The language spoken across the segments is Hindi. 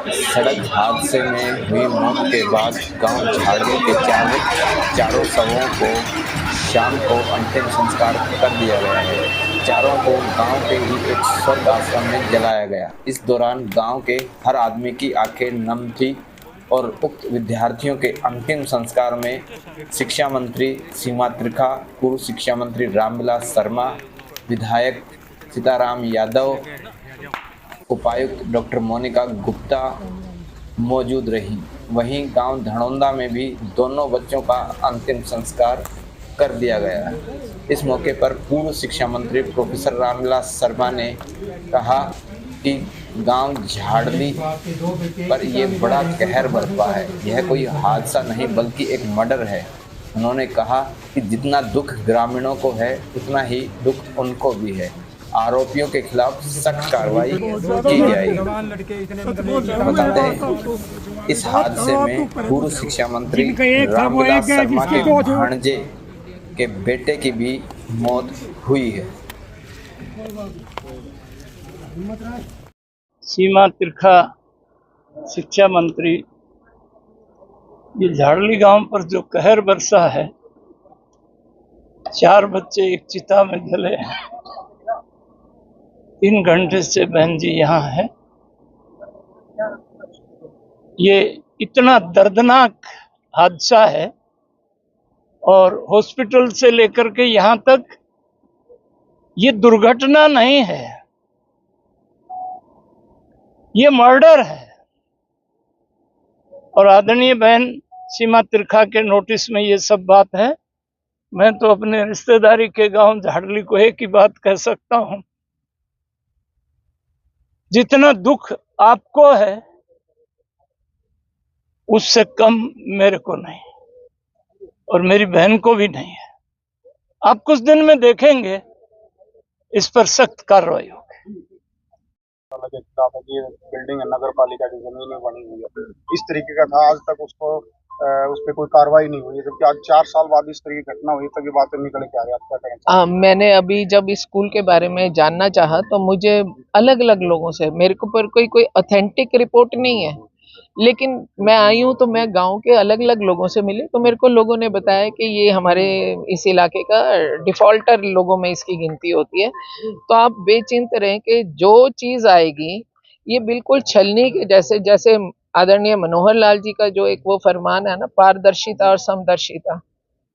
सड़क हादसे में हुई मौत के बाद गांव झाड़ू के चारों शवों को शाम को अंतिम संस्कार कर दिया गया है। चारों को गांव के ही एक स्वर्ग आश्रम में जलाया गया। इस दौरान गांव के हर आदमी की आंखें नम थी और उक्त विद्यार्थियों के अंतिम संस्कार में शिक्षा मंत्री सीमा त्रिखा, पूर्व शिक्षा मंत्री रामविलास शर्मा, विधायक सीताराम यादव, उपायुक्त डॉक्टर मोनिका गुप्ता मौजूद रहीं। वहीं गांव धनौंदा में भी दोनों बच्चों का अंतिम संस्कार कर दिया गया। इस मौके पर पूर्व शिक्षा मंत्री प्रोफेसर रामविलास शर्मा ने कहा कि गांव झाड़ली पर यह बड़ा कहर बरपा है। यह कोई हादसा नहीं बल्कि एक मर्डर है। उन्होंने कहा कि जितना दुख ग्रामीणों को है उतना ही दुख उनको भी है। आरोपियों के खिलाफ सख्त कार्रवाई की जाएगी। बताते हैं इस हादसे में पूर्व शिक्षा मंत्री रामविलास शर्मा के भांजे के बेटे की भी मौत हुई है। सीमा त्रिखा शिक्षा मंत्री, ये झाड़ली गांव पर जो कहर बरसा है, 4 बच्चे एक चिता में जले। 3 घंटे से बहन जी यहाँ है। ये इतना दर्दनाक हादसा है और हॉस्पिटल से लेकर के यहाँ तक ये दुर्घटना नहीं है, ये मर्डर है। और आदरणीय बहन सीमा त्रिखा के नोटिस में ये सब बात है। मैं तो अपने रिश्तेदारी के गांव झाड़ली को एक ही बात कह सकता हूं, जितना दुख आपको है उससे कम मेरे को नहीं और मेरी बहन को भी नहीं है। आप कुछ दिन में देखेंगे इस पर सख्त कार्रवाई होगी। बिल्डिंग नगर पालिका की जमीन में बनी हुई है, इस तरीके का था। आज तक उस पर कोई कार्रवाई नहीं हुई, जबकि आज 4 साल बाद इस तरह की घटना हुई, तब ये बातें निकल के आ रही है। आप क्या कहें? मैंने अभी जब इस स्कूल के बारे में जानना चाहा तो मुझे अलग अलग लोगों से, मेरे को पर कोई ऑथेंटिक रिपोर्ट नहीं है, लेकिन मैं आई हूँ तो मैं गांव के अलग अलग लोगों से मिली तो मेरे को लोगों ने बताया कि ये हमारे इस इलाके का डिफॉल्टर लोगों में इसकी गिनती होती है। तो आप बेचिंत रहें कि जो चीज़ आएगी ये बिल्कुल छलनी के जैसे आदरणीय मनोहर लाल जी का जो एक वो फरमान है ना, पारदर्शिता और समदर्शिता,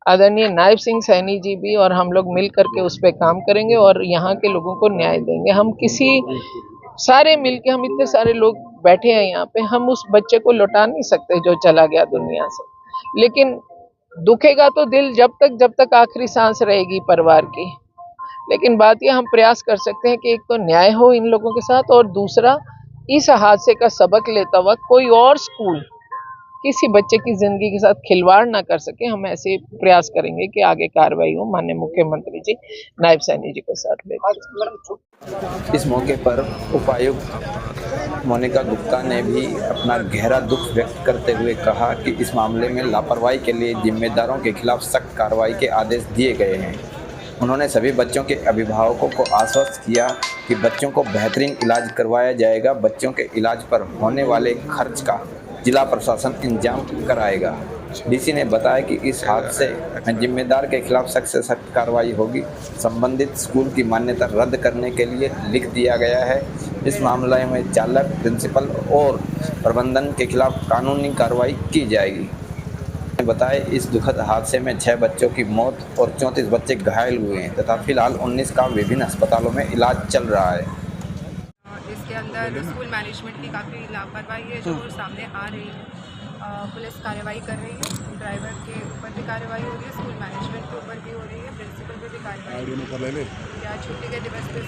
आदरणीय नायब सिंह सैनी जी भी और हम लोग मिल करके उस पर काम करेंगे और यहाँ के लोगों को न्याय देंगे। हम सारे मिलके, हम इतने सारे लोग बैठे हैं यहाँ पे, हम उस बच्चे को लौटा नहीं सकते जो चला गया दुनिया से, लेकिन दुखेगा तो दिल जब तक आखिरी सांस रहेगी परिवार की। लेकिन बात ये हम प्रयास कर सकते हैं कि एक तो न्याय हो इन लोगों के साथ, और दूसरा इस हादसे का सबक लेता वक्त कोई और स्कूल किसी बच्चे की जिंदगी के साथ खिलवाड़ ना कर सके। हम ऐसे प्रयास करेंगे कि आगे कार्रवाई हो। माननीय मुख्यमंत्री जी नायब सैनी जी को साथ लेकर। इस मौके पर उपायुक्त मोनिका गुप्ता ने भी अपना गहरा दुख व्यक्त करते हुए कहा कि इस मामले में लापरवाही के लिए जिम्मेदारों के खिलाफ सख्त कार्रवाई के आदेश दिए गए हैं। उन्होंने सभी बच्चों के अभिभावकों को आश्वस्त किया कि बच्चों को बेहतरीन इलाज करवाया जाएगा। बच्चों के इलाज पर होने वाले खर्च का जिला प्रशासन इंतजाम कराएगा। डीसी ने बताया कि इस हादसे में जिम्मेदार के खिलाफ सख्त से सख्त कार्रवाई होगी। संबंधित स्कूल की मान्यता रद्द करने के लिए लिख दिया गया है। इस मामले में चालक, प्रिंसिपल और प्रबंधन के खिलाफ कानूनी कार्रवाई की जाएगी। बताया इस दुखद हादसे में 6 बच्चों की मौत और 34 बच्चे घायल हुए हैं तथा फिलहाल 19 का विभिन्न अस्पतालों में इलाज चल रहा है। इसके अंदर स्कूल मैनेजमेंट की काफ़ी लापरवाही है जो सामने आ रही है। पुलिस कार्रवाई कर रही है, ड्राइवर के ऊपर भी कार्रवाई हो रही है, स्कूल मैनेजमेंट के ऊपर भी हो रही है, प्रिंसिपल पे भी कार्रवाई या छुट्टी के दिवस पे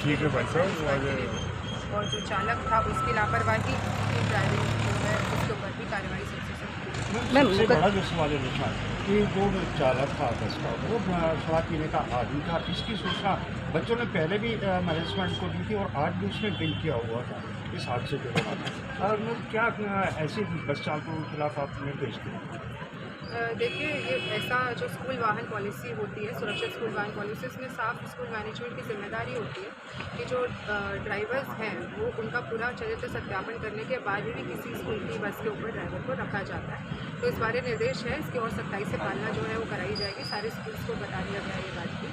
और जो चालक था उसकी लापरवाही की ड्राइविंग जो है उसके ऊपर भी कार्रवाई सबसे बड़ा जो सवाल है कि जो चालक था बस का, वो शराब पीने का आदमी था। इसकी सूचना बच्चों ने पहले भी मैनेजमेंट को दी थी और आज भी उसने ड्रिंक किया हुआ था इस हादसे के दौरान। और क्या ऐसे बस चालकों के खिलाफ आप निर्देश दिए? देखिए, ये ऐसा जो स्कूल वाहन पॉलिसी होती है, सुरक्षित स्कूल वाहन पॉलिसी, उसमें साफ स्कूल मैनेजमेंट की जिम्मेदारी होती है कि जो ड्राइवर्स हैं वो उनका पूरा चरित्र सत्यापन करने के बाद भी किसी स्कूल की बस के ऊपर ड्राइवर को रखा जाता है। तो इस बारे निर्देश है, इसकी और सख्ताई से पालना जो है वो कराई जाएगी। सारे स्कूल्स को बता दिया गया ये बात की।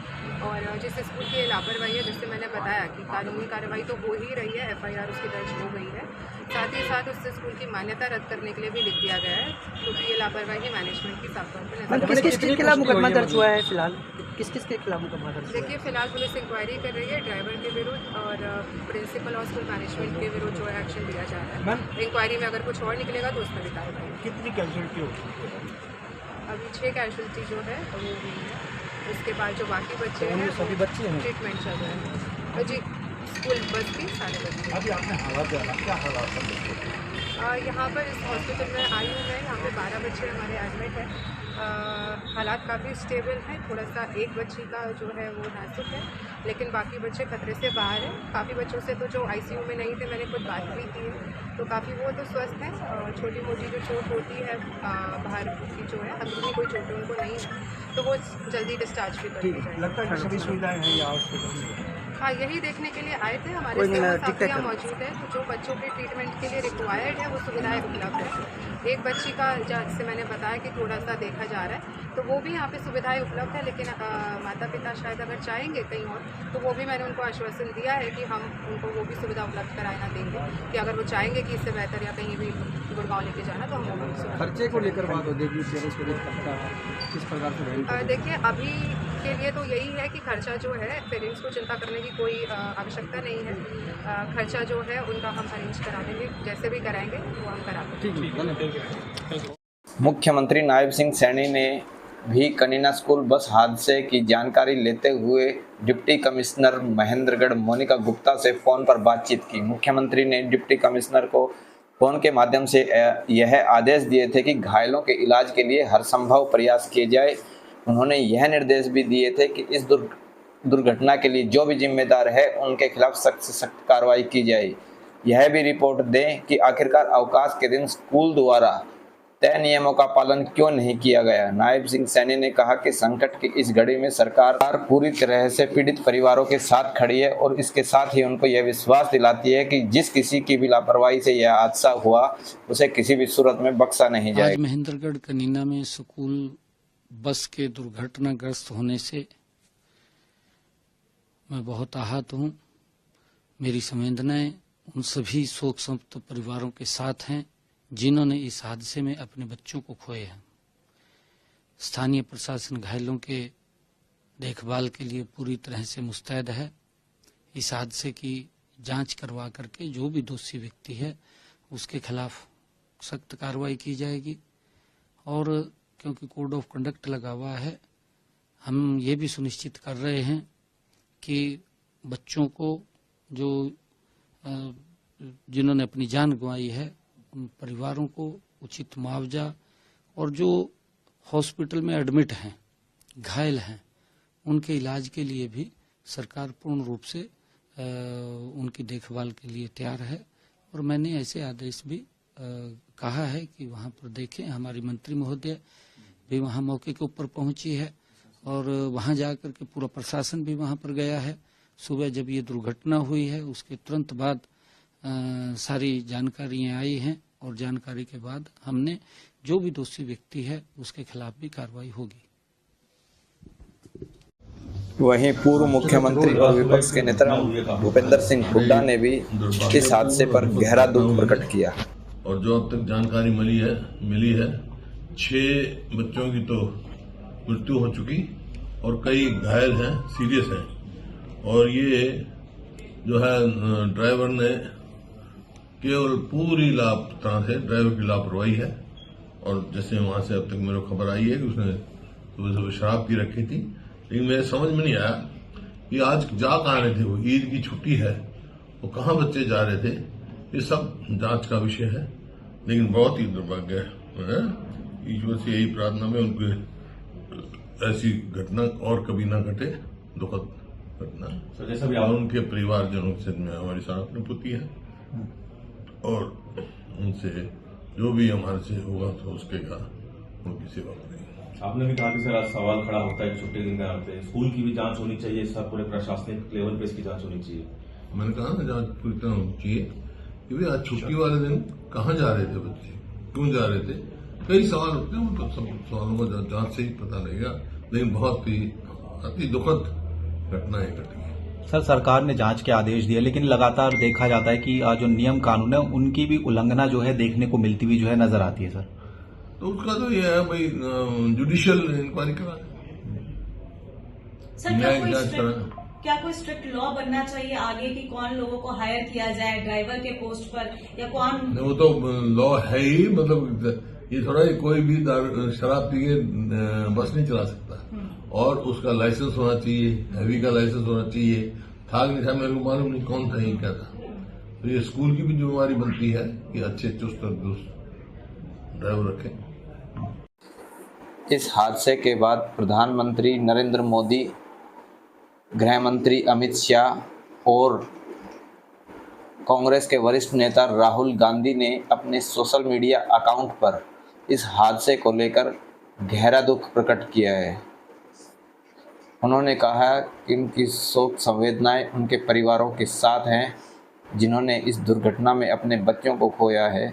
और जिस स्कूल की लापरवाही है, जैसे मैंने बताया कि कानूनी कार्रवाई तो हो ही रही है, FIR उसकी दर्ज हो गई है। साथ ही साथ उस स्कूल की मान्यता रद्द करने के लिए भी लिख दिया गया है, क्योंकि ये लापरवाही मैनेजमेंट की साफ तौर पर किस किस के खिलाफ मुकदमा दर्ज हुआ है फिलहाल? किस किस के खिलाफ मुकदमा दर्ज हुआ है? देखिए, फिलहाल पुलिस इंक्वायरी कर रही है ड्राइवर के विरुद्ध और प्रिंसिपल और स्कूल मैनेजमेंट के विरुद्ध जो है एक्शन लिया जा रहा है। इंक्वायरी में अगर कुछ और निकलेगा तो उसमें भी कार्रवाई होगी। कितनी कैजुअलिटी होगी? अभी 6 कैजुअलिटी जो है वो हुई है। उसके बाद जो बाकी बच्चे हैं सभी बच्चे हैं? ट्रीटमेंट चल रहा है जी। स्कूल बस के सारे बच्चे। अभी आपने हालात जाना, क्या हालात है? यहाँ पर इस हॉस्पिटल में आई हूँ मैं, यहाँ पे 12 बच्चे हमारे एडमिट हैं। हालात काफ़ी स्टेबल हैं। थोड़ा सा एक बच्ची का जो है वो नाजुक है, लेकिन बाकी बच्चे खतरे से बाहर हैं। काफ़ी बच्चों से तो जो ICU में नहीं थे, मैंने खुद बात भी की है, तो काफ़ी वो तो स्वस्थ हैं। छोटी मोटी जो चोट होती है बाहर की जो है, अंदरूनी कोई चोटें उनको नहीं है, तो वो जल्दी डिस्चार्ज भी कर दी जाएगी। लगता है कि सभी सुविधाएं हैं यहाँ हॉस्पिटल में? हाँ, यही देखने के लिए आए थे। हमारे साथियाँ मौजूद है, तो जो बच्चों के ट्रीटमेंट के लिए रिक्वायर्ड है वो सुविधाएं उपलब्ध है। एक बच्ची का जैसे मैंने बताया कि थोड़ा सा देखा जा रहा है, तो वो भी यहाँ पे सुविधाएं उपलब्ध है। लेकिन माता पिता शायद अगर चाहेंगे कहीं और, तो वो भी मैंने उनको आश्वासन दिया है कि हम उनको वो भी सुविधा उपलब्ध कराना देंगे, कि अगर वो चाहेंगे कि इससे बेहतर या कहीं भी गुड़गांव लेके जाना, तो हम वो खर्चे को लेकर बात होगी किस प्रकार से? देखिए, अभी के लिए तो यही है कि खर्चा जो है, पेरेंट्स को चिंता करने की कोई आवश्यकता नहीं है। खर्चा जो है उनका हम अरेंज करा देंगे, जैसे भी कराएंगे वो हम करा देंगे। मुख्यमंत्री नायब सिंह सैनी ने भी कनीना स्कूल बस हादसे की जानकारी लेते हुए डिप्टी कमिश्नर महेंद्रगढ़ मोनिका गुप्ता से फ़ोन पर बातचीत की। मुख्यमंत्री ने डिप्टी कमिश्नर को फ़ोन के माध्यम से यह आदेश दिए थे कि घायलों के इलाज के लिए हर संभव प्रयास किए जाए। उन्होंने यह निर्देश भी दिए थे कि इस दुर्घटना के लिए जो भी जिम्मेदार है उनके खिलाफ सख्त से सख्त कार्रवाई की जाए। यह भी रिपोर्ट दें कि आखिरकार अवकाश के दिन स्कूल द्वारा तय नियमों का पालन क्यों नहीं किया गया। नायब सिंह सैनी ने कहा कि संकट की इस घड़ी में सरकार पूरी तरह से पीड़ित परिवारों के साथ खड़ी है और इसके साथ ही उनको यह विश्वास दिलाती है कि जिस किसी की भी लापरवाही से यह हादसा हुआ उसे किसी भी सूरत में बख्शा नहीं जाएगा। आज महेंद्रगढ़ कनीना में स्कूल बस के दुर्घटनाग्रस्त होने से मैं बहुत आहत हूँ। मेरी संवेदनाएं उन सभी शोक संतप्त परिवारों के साथ हैं जिन्होंने इस हादसे में अपने बच्चों को खोए हैं। स्थानीय प्रशासन घायलों के देखभाल के लिए पूरी तरह से मुस्तैद है। इस हादसे की जांच करवा करके जो भी दोषी व्यक्ति है उसके खिलाफ सख्त कार्रवाई की जाएगी। और क्योंकि कोड ऑफ कंडक्ट लगा हुआ है, हम ये भी सुनिश्चित कर रहे हैं कि बच्चों को जो जिन्होंने अपनी जान गंवाई है उन परिवारों को उचित मुआवजा, और जो हॉस्पिटल में एडमिट हैं, घायल हैं, उनके इलाज के लिए भी सरकार पूर्ण रूप से उनकी देखभाल के लिए तैयार है। और मैंने ऐसे आदेश भी कहा है कि वहाँ पर देखें। हमारी मंत्री महोदय भी वहाँ मौके के ऊपर पहुंची है और वहाँ जाकर के पूरा प्रशासन भी वहाँ पर गया है। सुबह जब ये दुर्घटना हुई है उसके तुरंत बाद सारी जानकारियाँ आई हैं और जानकारी के बाद हमने जो भी दोषी व्यक्ति है उसके खिलाफ भी कार्रवाई होगी। वहीं पूर्व मुख्यमंत्री और विपक्ष के नेता भूपेंद्र सिंह हुड्डा ने भी इस हादसे पर गहरा दुख प्रकट किया। और जो अब तक जानकारी मिली है 6 बच्चों की तो मृत्यु हो चुकी और कई घायल हैं, सीरियस हैं। और ये जो है ड्राइवर ने केवल पूरी तरह से ड्राइवर की लापरवाही है। और जैसे वहां से अब तक मेरे को खबर आई है कि उसने सुबह शराब पी रखी थी, लेकिन मेरे समझ में नहीं आया कि आज जा कहाँ रहे थे। वो ईद की छुट्टी है, वो कहाँ बच्चे जा रहे थे, ये सब जांच का विषय है। लेकिन बहुत ही दुर्भाग्य है, ईश्वर से यही प्रार्थना में उनके ऐसी घटना और कभी ना घटे, दुखद घटना। और उनके परिवारजनों से हमारी सहानुभूति है और उनसे जो भी हमारे से होगा तो उसके का उनकी सेवा करेंगे। आपने भी कहा कि सर आज सवाल खड़ा होता है कि छुट्टी दिन का आते हैं, स्कूल की भी जांच होनी चाहिए, सब पूरे प्रशासनिक लेवल पे इसकी जांच होनी चाहिए। मैंने कहा ना जांच पूरी तरह होनी चाहिए कि भाई आज छुट्टी वाले दिन कहाँ जा रहे थे बच्चे, क्यों जा रहे थे, कई सवाल होते हैं, उन सब सवालों का जांच से ही पता लगेगा। लेकिन बहुत ही अति दुखद घटनाएं घटी है। सर सरकार ने जांच के आदेश दिए, लेकिन लगातार देखा जाता है कि जो नियम कानून है उनकी भी उल्लंघना जो है देखने को मिलती हुई जो है नजर आती है सर। तो उसका तो यह है भाई जुडिशियल इंक्वायरी करा, न्यायिक जांच करा। क्या कोई स्ट्रिक्ट लॉ बनना चाहिए आगे कि कौन लोगों को हायर किया जाए ड्राइवर के पोस्ट पर, या कौन? वो तो लॉ है ही, मतलब ये थोड़ा कोई भी शराब पी के बस नहीं चला सकता, और उसका लाइसेंस होना चाहिए, हैवी का लाइसेंस होना चाहिए। था नहीं था मेरे को मालूम नहीं कौन था, ये क्या था। तो ये स्कूल की भी जिम्मेवारी बनती है कि अच्छे चुस्त और दुरुस्त ड्राइवर रखें। इस हादसे के बाद प्रधानमंत्री नरेंद्र मोदी, गृह मंत्री अमित शाह और कांग्रेस के वरिष्ठ नेता राहुल गांधी ने अपने सोशल मीडिया अकाउंट पर इस हादसे को लेकर गहरा दुख प्रकट किया है। उन्होंने कहा कि उनकी शोक संवेदनाएं उनके परिवारों के साथ हैं जिन्होंने इस दुर्घटना में अपने बच्चों को खोया है